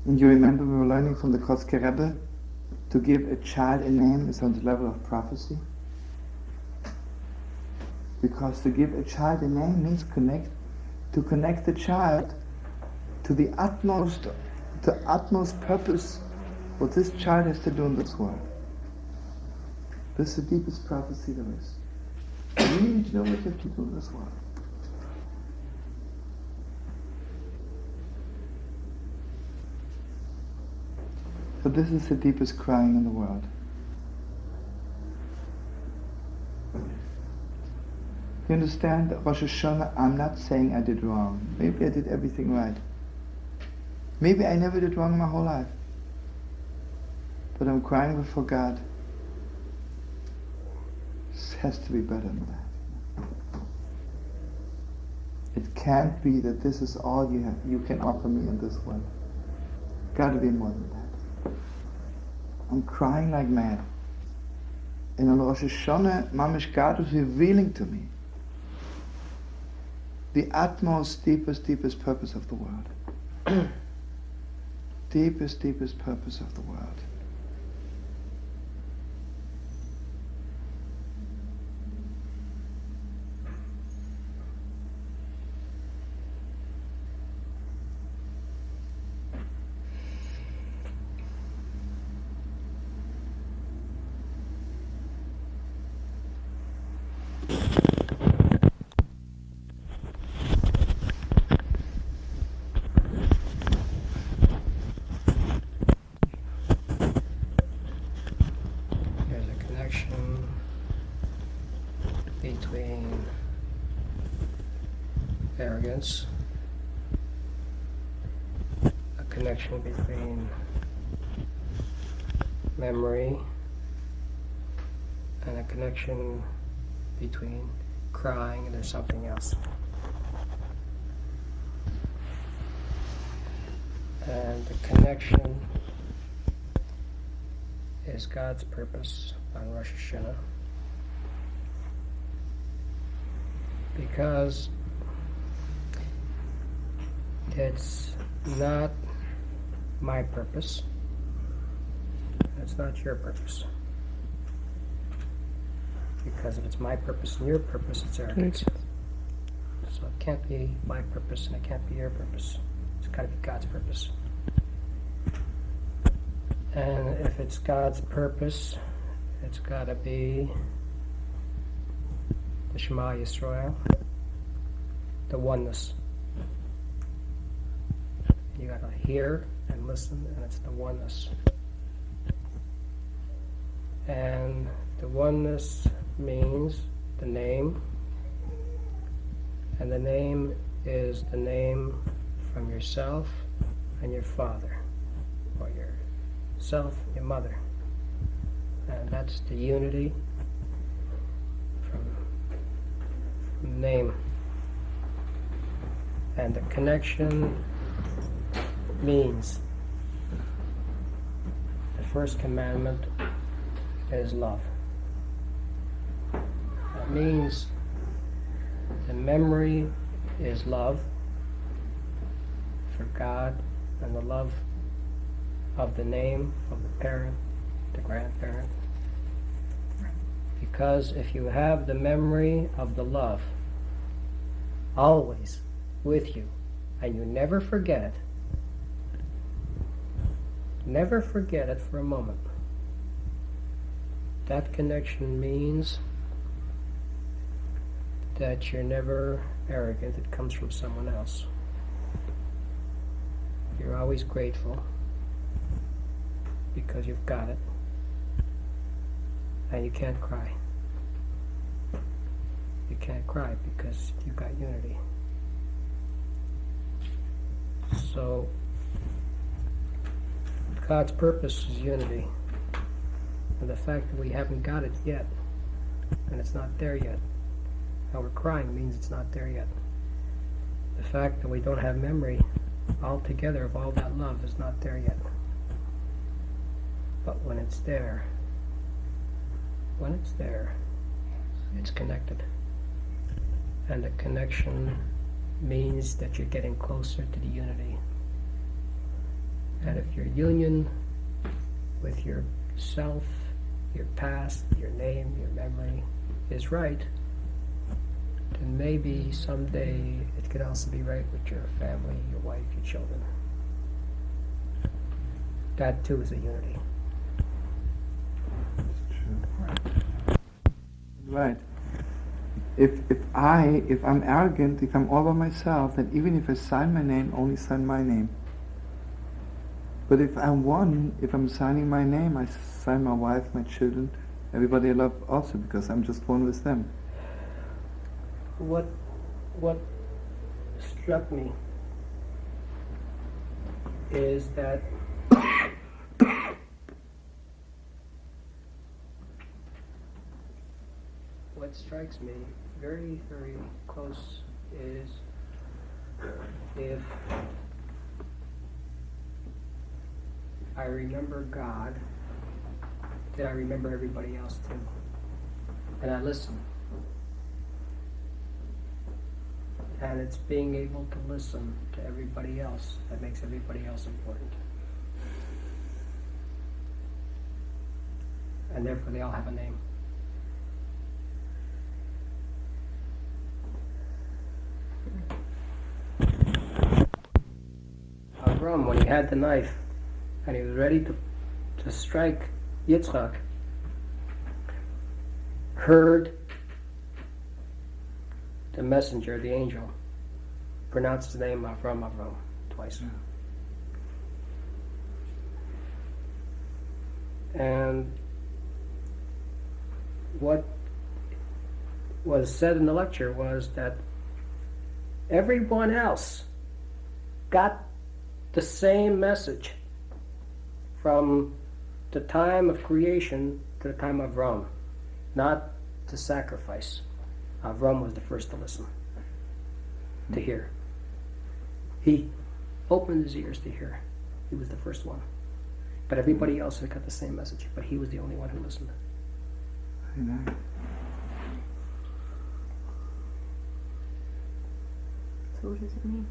And you remember we were learning from the Kotzker Rebbe to give a child a name is on the level of prophecy? Because to give a child a name means to connect the child to the utmost purpose what this child has to do in this world. This is the deepest prophecy there is. You need to know what you have to do in this world. So this is the deepest crying in the world. You understand? Rosh Hashanah, I'm not saying I did wrong. Maybe I did everything right. Maybe I never did wrong my whole life. But I'm crying before God. This has to be better than that. It can't be that this is all you can offer me in this world. Got to be more than that. I'm crying like mad. And on Rosh Hashanah, Mamish, God was revealing to me the utmost, deepest purpose of the world. Deepest purpose of the world. Between arrogance, a connection between memory, and a connection between crying and there's something else. And the connection is God's purpose on Rosh Hashanah. Because it's not my purpose, it's not your purpose. Because if it's my purpose and your purpose, it's arrogance. So it can't be my purpose and it can't be your purpose. It's got to be God's purpose. And if it's God's purpose, it's got to be the Shema Yisrael, the oneness. You got to hear and listen, and it's the oneness. And the oneness means the name, and the name is the name from yourself and your father, or yourself, your mother. And that's the unity from name. And the connection means the first commandment is love. That means the memory is love for God and the love of the name of the parent, the grandparent. Because if you have the memory of the love always with you, and you never forget it for a moment, that connection means that you're never arrogant. It comes from someone else. You're always grateful because you've got it, and you can't cry. You can't cry because you've got unity. So God's purpose is unity. And the fact that we haven't got it yet, and it's not there yet, how we're crying means it's not there yet. The fact that we don't have memory altogether of all that love is not there yet. But when it's there, it's connected. And the connection means that you're getting closer to the unity. And if your union with your self, your past, your name, your memory is right, then maybe someday it could also be right with your family, your wife, your children. That too is a unity. That's true. Right. If I'm arrogant, if I'm all by myself, then even if I sign my name, only sign my name. But if I'm one, if I'm signing my name, I sign my wife, my children, everybody I love also, because I'm just one with them. What struck me is that what strikes me very, very close is if I remember God, then I remember everybody else too. And I listen. And it's being able to listen to everybody else that makes everybody else important. And therefore they all have a name. Avram, when he had the knife and he was ready to strike Yitzchak, heard the messenger, the angel, pronounce his name Avram twice. And what was said in the lecture was that everyone else got the same message from the time of creation to the time of Avram, not to sacrifice. Avram was the first to listen, to hear. He opened his ears to hear. He was the first one. But everybody else had got the same message, but he was the only one who listened. Amen. So what does it mean?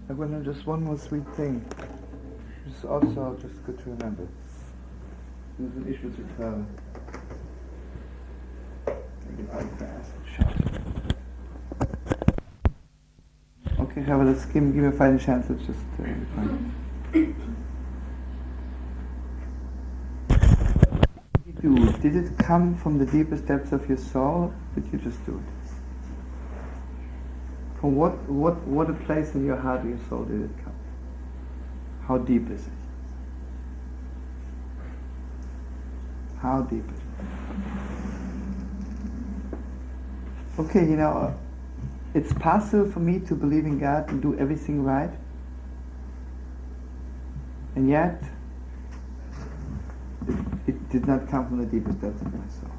I want to just one more sweet thing. It's also just good to remember. There's an issue to tell. Make it out fast. Shut. Okay, Rabbi, let's give me a fighting chance. Let's just Did it come from the deepest depths of your soul? Or did you just do it? From what a place in your heart or your soul did it come? How deep is it? How deep is it? Okay, it's possible for me to believe in God and do everything right, and yet it did not come from the deepest depths of my soul.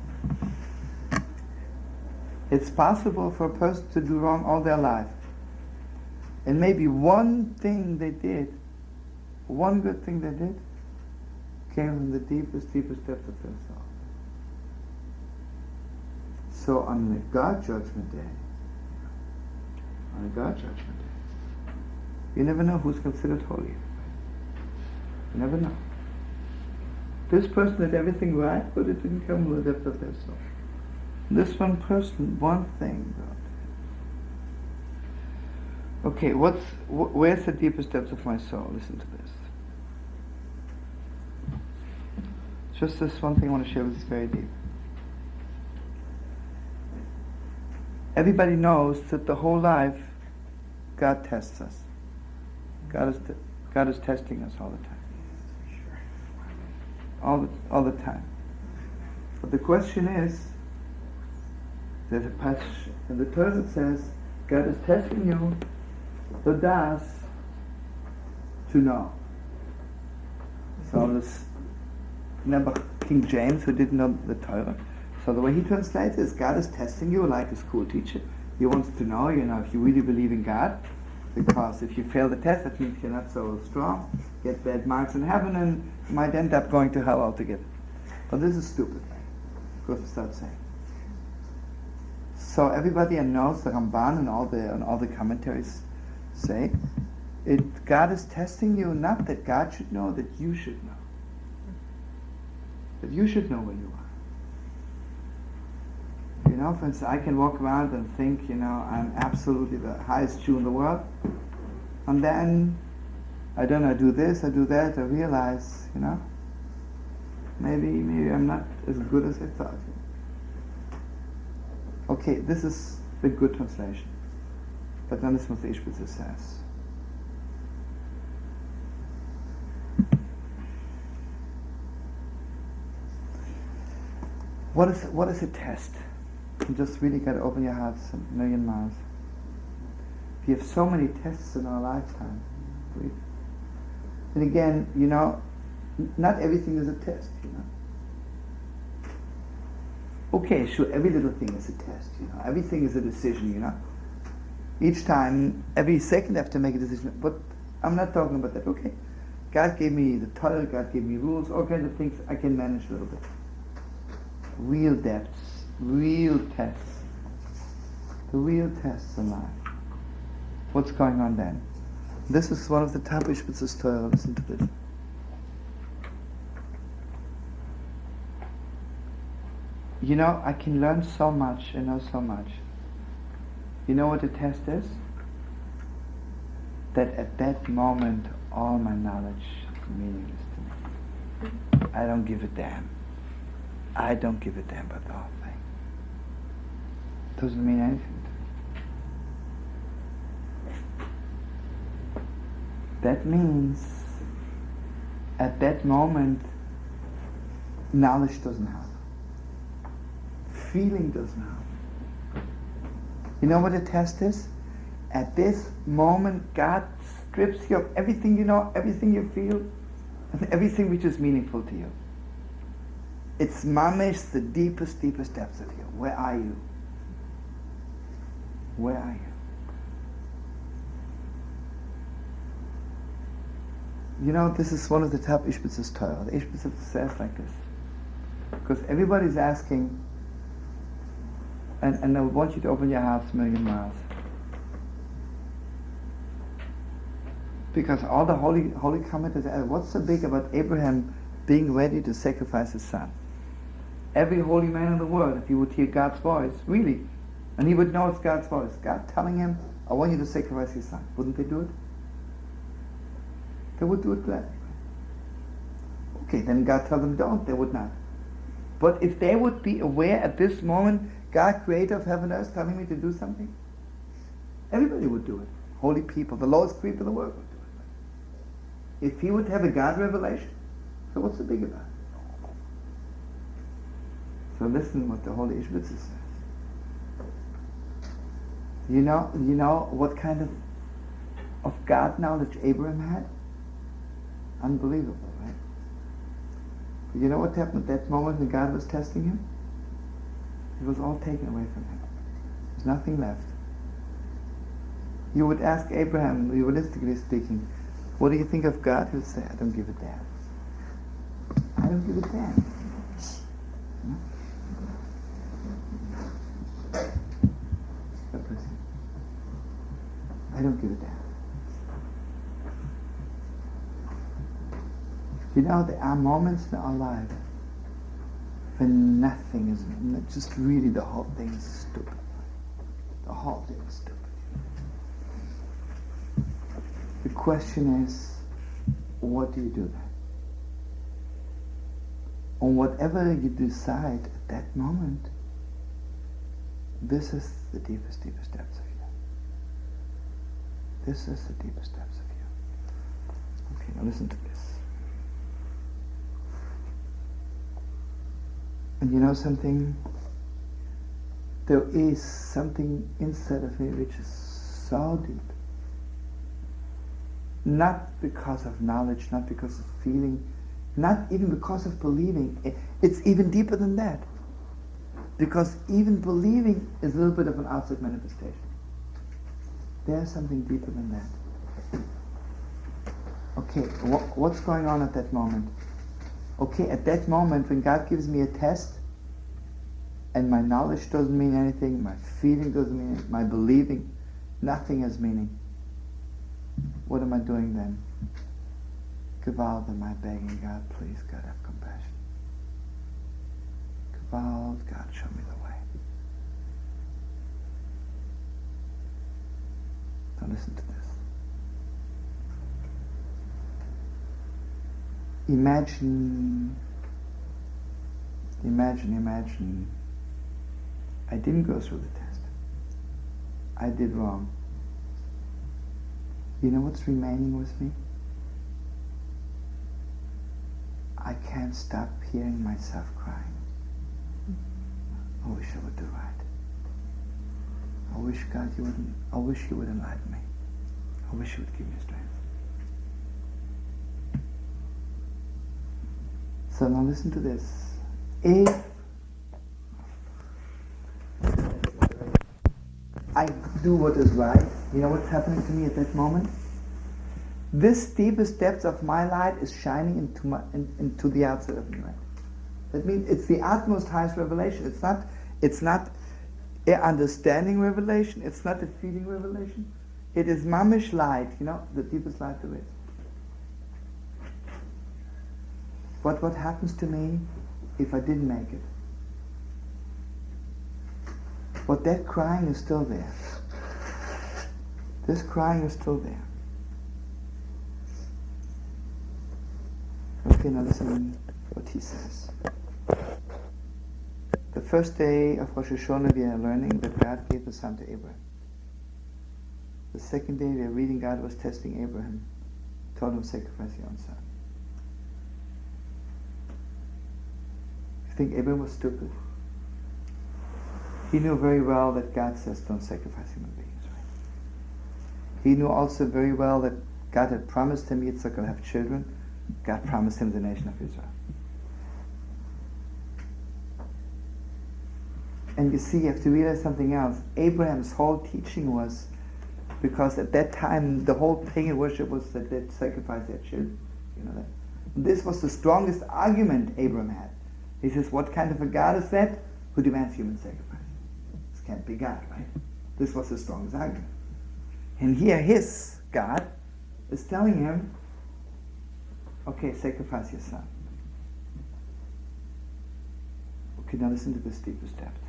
It's possible for a person to do wrong all their life, and maybe one thing they did, one good thing they did, came from the deepest depths of their soul. So on the God Judgment Day, you never know who's considered holy. You never know. This person did everything right, but it didn't come from the depth of their soul. This one person, one thing, God. Okay, where's the deepest depths of my soul? Listen to this. Just this one thing I want to share with you is very deep. Everybody knows that the whole life, God tests us. God is testing us all the time. All the time. But the question is, there's a passage in the Torah that says, God is testing you, the das, to know. So this, remember King James, who didn't know the Torah. So the way he translates is, God is testing you like a school teacher. He wants to know, if you really believe in God, because if you fail the test, that means you're not so strong, get bad marks in heaven, and you might end up going to hell altogether. But this is stupid, because we start saying. So everybody knows the Ramban and all the commentaries say, God is testing you, not that God should know, that you should know. That you should know where you are. For instance, I can walk around and think, I'm absolutely the highest Jew in the world. And then, I do this, I do that, I realize, maybe I'm not as good as I thought. Okay, this is the good translation. But then this is what the Ishbitzer says. What is a test? You just really got to open your hearts a million miles. We have so many tests in our lifetime. And again, not everything is a test, Okay, sure, every little thing is a test, Everything is a decision, Each time, every second I have to make a decision. But I'm not talking about that. Okay, God gave me the Torah, God gave me rules, all kinds of things I can manage a little bit. Real depths, real tests. The real tests in life. What's going on then? This is one of the top Ishbitz's Torah. Listen to this. I can learn so much and know so much. You know what the test is? That at that moment, all my knowledge is meaningless to me. I don't give a damn. I don't give a damn about the whole thing. Doesn't mean anything to me. That means, at that moment, knowledge doesn't help. Feeling doesn't help. You know what a test is? At this moment, God strips you of everything you know, everything you feel, and everything which is meaningful to you. It's mamish, the deepest depths of you. Where are you? Where are you? This is one of the top Ishbitz's Torah. The Ishbitz says like this. Because everybody's asking, and I want you to open your hearts a million miles. Because all the holy commentators ask, what's so big about Abraham being ready to sacrifice his son? Every holy man in the world, if he would hear God's voice, really, and he would know it's God's voice, God telling him, I want you to sacrifice your son. Wouldn't they do it? They would do it gladly. Okay, then God told them don't, they would not. But if they would be aware at this moment, God, creator of heaven and earth, telling me to do something, everybody would do it. Holy people, the lowest creep in the world would do it. If he would have a God revelation, so what's the big about it? So listen to what the Holy Ishbitzer says. You know what kind of God knowledge Abraham had? Unbelievable, right? But you know what happened at that moment when God was testing him? It was all taken away from him. There's nothing left. You would ask Abraham, realistically speaking, what do you think of God? He would say, I don't give a damn. I don't give a damn. I don't give a damn. You know, there are moments in our life when nothing is, just really the whole thing is stupid. The whole thing is stupid. The question is, what do you do then? On whatever you decide at that moment, this is the deepest depths of you. This is the deepest depths of you. Okay, now listen to this. And you know something? There is something inside of me which is so deep. Not because of knowledge, not because of feeling, not even because of believing. It's even deeper than that. Because even believing is a little bit of an outside manifestation. There's something deeper than that. Okay, what's going on at that moment? Okay, at that moment when God gives me a test and my knowledge doesn't mean anything, my feeling doesn't mean anything, my believing, nothing has meaning. What am I doing then? Gewalt, am I begging God, please God have compassion. Gewalt, God show me the way. Now listen to this. Imagine, I didn't go through the test. I did wrong. You know what's remaining with me? I can't stop hearing myself crying. I wish I would do right. I wish God I wish you would enlighten me. I wish you would give me strength. So now listen to this. If I do what is right, you know what's happening to me at that moment? This deepest depth of my light is shining into the outside of me, right? That means it's the utmost highest revelation. It's not an understanding revelation, it's not a feeling revelation. It is mamish light, you know, the deepest light there is. But what happens to me if I didn't make it? But that crying is still there. This crying is still there. Okay, now listen what he says. The first day of Rosh Hashanah we are learning that God gave the son to Abraham. The second day we are reading God was testing Abraham, told him sacrifice your own son. You think Abraham was stupid? He knew very well that God says don't sacrifice human beings, right? He knew also very well that God had promised him Yitzchak will have children. God promised him the nation of Israel. And you see, you have to realize something else. Abraham's whole teaching was, because at that time the whole pagan worship was that they'd sacrifice their children. You know that. And this was the strongest argument Abraham had. He says, what kind of a God is that who demands human sacrifice? This can't be God, right? This was the strongest argument. And here his God is telling him, okay, sacrifice your son. Okay, now listen to this deeper depth.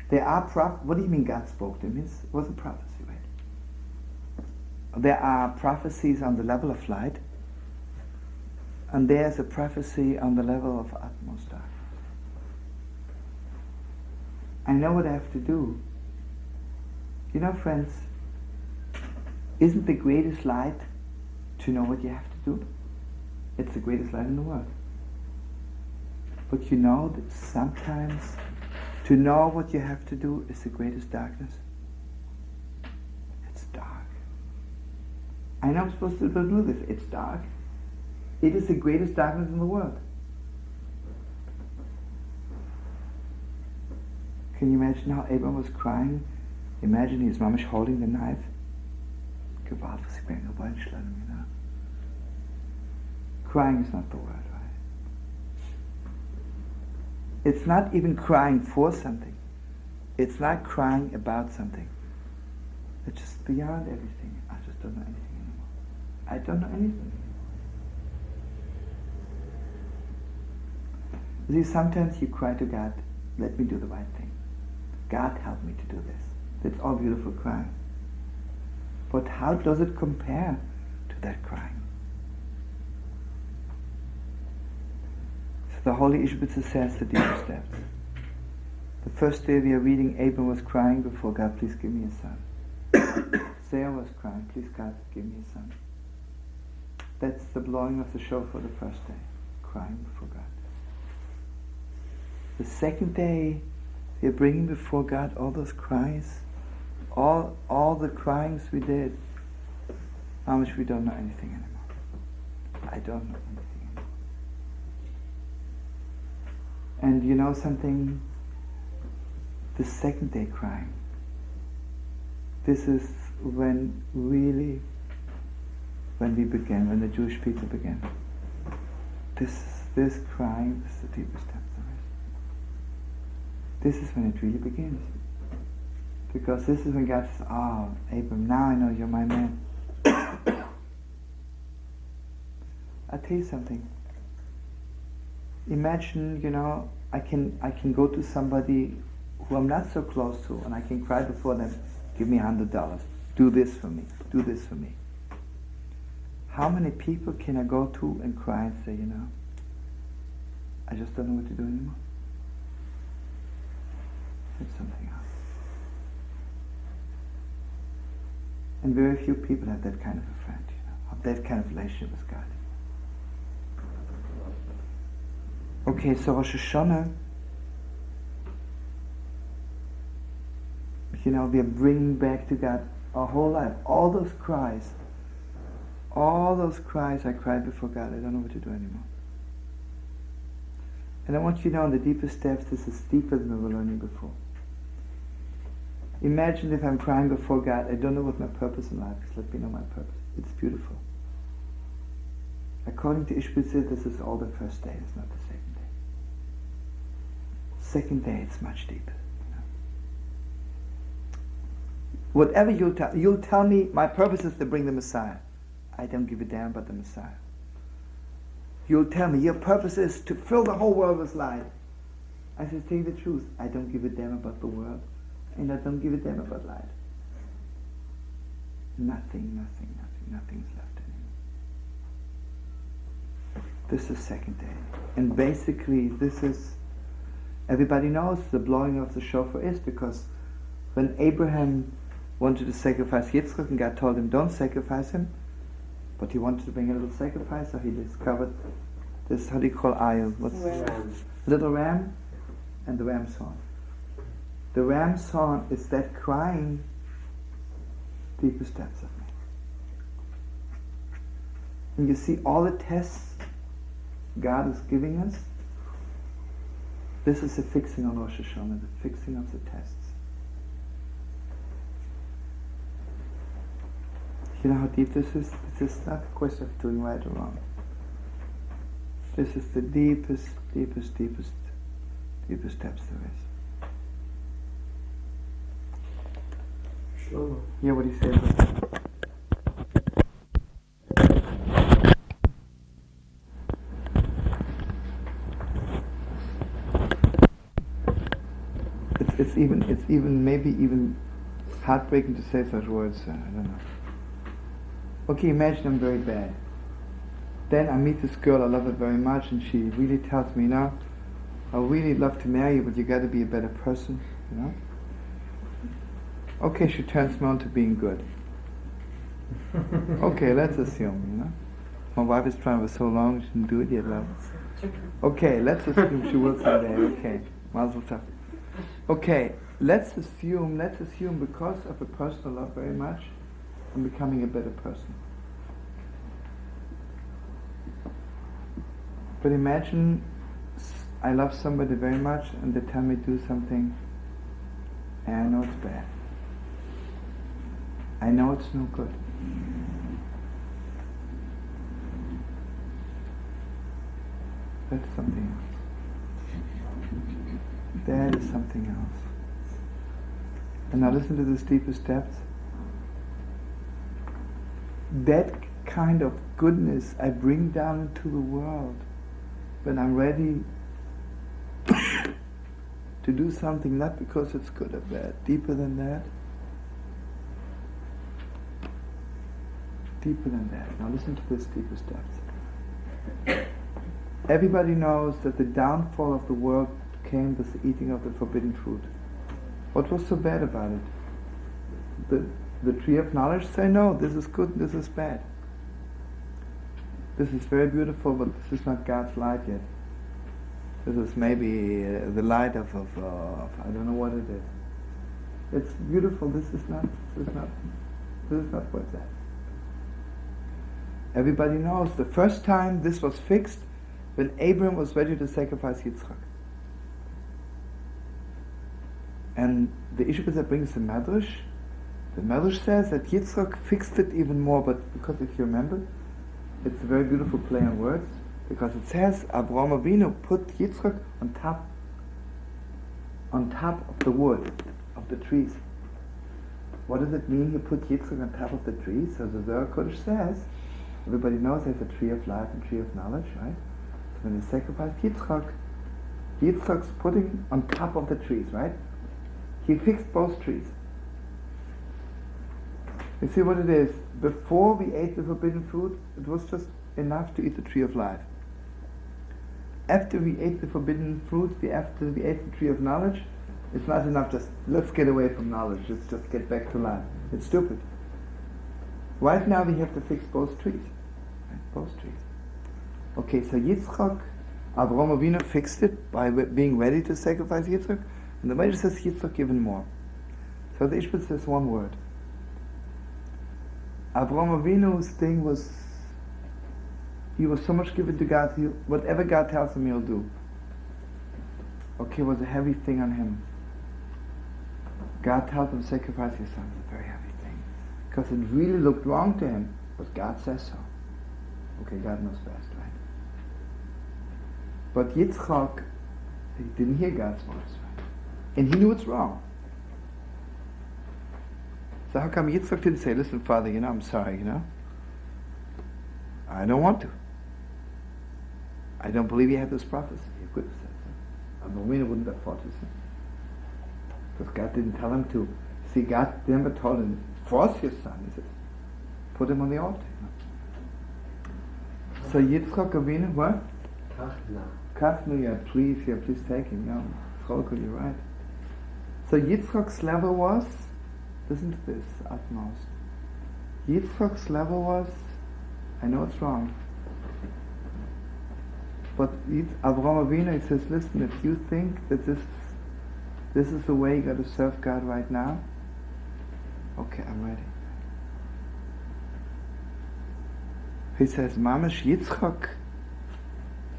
There are what do you mean God spoke to him? It was a prophecy, right? there are prophecies on the level of light, and there's a prophecy on the level of utmost darkness. I know what I have to do. You know, friends, isn't the greatest light to know what you have to do? It's the greatest light in the world. But you know that sometimes to know what you have to do is the greatest darkness. It's dark. I know I'm supposed to do this. It's dark. It is the greatest darkness in the world. Can you imagine how Abraham was crying? Imagine his mamish holding the knife. Gewalt, was ich mir reinschlagen, you know. Crying is not the word, right? It's not even crying for something. It's not crying about something. It's just beyond everything. I just don't know anything anymore. I don't know anything anymore. You see, sometimes you cry to God, let me do the right thing. God help me to do this. That's all beautiful crying. But how does it compare to that crying? So the Holy Ishbitzer says the deeper steps. The first day we are reading, Abram was crying before God, please give me a son. Sarah was crying, please God, give me a son. That's the blowing of the shofar the first day, crying before God. The second day, we are bringing before God all those cries, all the cryings we did. How much we don't know anything anymore. I don't know anything anymore. And you know something? The second day crying. This is when we began, when the Jewish people began. This crying is the deepest depth of it. This is when it really begins. Because this is when God says, oh, Abram, now I know you're my man. I'll tell you something. Imagine, you know, I can go to somebody who I'm not so close to, and I can cry before them, give me $100. Do this for me. Do this for me. How many people can I go to and cry and say, you know, I just don't know what to do anymore? It's something else. And very few people have that kind of a friend, you know, have that kind of relationship with God. Okay, so Rosh Hashanah, you know, we are bringing back to God our whole life. All those cries I cried before God, I don't know what to do anymore. And I want you to know in the deepest steps, this is deeper than we were learning before. Imagine if I'm crying before God, I don't know what my purpose in life is, let me know my purpose. It's beautiful. According to Ishbitzer, this is all the first day, it's not the second day. Second day, it's much deeper. You know? Whatever you'll tell me, my purpose is to bring the Messiah. I don't give a damn about the Messiah. You'll tell me, your purpose is to fill the whole world with light. I say, tell you the truth, I don't give a damn about the world. And I don't give a damn about light. Nothing's left anymore. This is second day. And basically this is, everybody knows the blowing of the shofar is because when Abraham wanted to sacrifice Yitzchak and God told him don't sacrifice him, but he wanted to bring a little sacrifice, so he discovered this, how do you call ayil? What's ram. A little ram and the ram's horn. The ram's horn is that crying, deepest depths of me. And you see all the tests God is giving us, this is the fixing on Rosh Hashanah, the fixing of the tests. You know how deep this is? This is not a question of doing right or wrong. This is the deepest depths there is. Shlomo. Yeah, what do you say about that? It's even maybe even heartbreaking to say such words. I don't know. Okay, imagine I'm very bad. Then I meet this girl, I love her very much, and she really tells me, I really love to marry you, but you got to be a better person, Okay, she turns me on to being good. Okay, let's assume, My wife is trying for so long, she didn't do it yet, love. Okay, let's assume she will someday. Okay, Mazel tov. Okay, let's assume because of a person I love very much, I'm becoming a better person. But imagine I love somebody very much and they tell me to do something and I know it's bad. I know it's no good. That's something else. That is something else. And now listen to these deepest depths. That kind of goodness I bring down into the world when I'm ready to do something, not because it's good or bad, deeper than that. Deeper than that. Now listen to this deepest depths. Everybody knows that the downfall of the world came with the eating of the forbidden fruit. What was so bad about it? The tree of knowledge say, no, this is good, this is bad. This is very beautiful, but this is not God's light yet. This is maybe the light of I don't know what it is. It's beautiful, this is not what's that. Everybody knows the first time this was fixed when Abraham was ready to sacrifice Yitzchak. And the Ishbitzer brings the Medrash. The Medrash says that Yitzchak fixed it even more, but because if you remember, it's a very beautiful play on words, because it says Avraham Avinu put Yitzchak on top of the wood, of the trees. What does it mean he put Yitzchak on top of the trees? So the Zohar Kodesh says, everybody knows there's a tree of life and tree of knowledge, right? So when they sacrificed Yitzchak's putting on top of the trees, right? He fixed both trees. You see what it is? Before we ate the forbidden fruit, it was just enough to eat the tree of life. After we ate the forbidden fruit, after we ate the tree of knowledge, it's not enough just, let's get away from knowledge, let's just get back to life. It's stupid. Right now we have to fix both trees. Right? Both trees. Okay, so Yitzchak, Avraham Avinu fixed it by being ready to sacrifice Yitzchak, and the Medrash says Yitzchak even more. So the Ishbitzer says one word. Avraham Avinu's thing was, he was so much given to God, whatever God tells him he'll do. Okay, it was a heavy thing on him. God told him to sacrifice his son, a very heavy thing. Because it really looked wrong to him, but God says so. Okay, God knows best, right? But Yitzchak, he didn't hear God's voice, right? And he knew it's wrong. So how come Yitzchak didn't say, listen, Father, I'm sorry, I don't want to. I don't believe you had this prophecy. He could have said so. Avraham wouldn't have fought his son. Because God didn't tell him to. See, God never told him, force your son. He said, put him on the altar. So Yitzchak Avinu, what? Kachna, please take him. Cholko, you're right. So Yitzchak's level was, listen to this, utmost. Yitzchak's level was, I know it's wrong, but Avraham Avinu, he says, listen, if you think that this is the way you got to serve God right now, okay, I'm ready. He says, Mamash,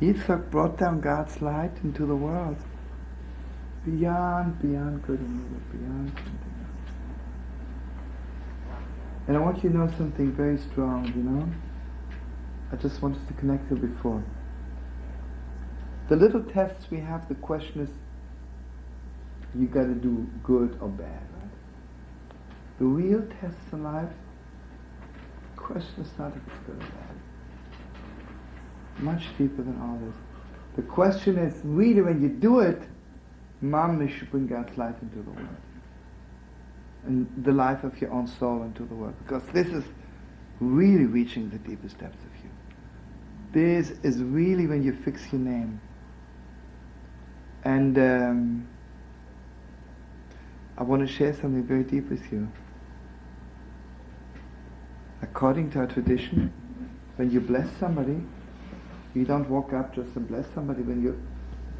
Yitzchak brought down God's light into the world. Beyond good and evil, beyond something else. And I want you to know something very strong, I just wanted to connect to before. The little tests we have, the question is, you got to do good or bad, right? The real tests in life, the question is not if it's good or bad. Much deeper than all this. The question is, really, when you do it, Mom should bring God's life into the world. And the life of your own soul into the world. Because this is really reaching the deepest depths of you. This is really when you fix your name. And I want to share something very deep with you. According to our tradition, when you bless somebody, you don't walk up just and bless somebody. When you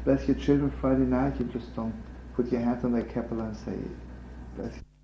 bless your children Friday night, you just don't put your hands on their capella and say, bless you.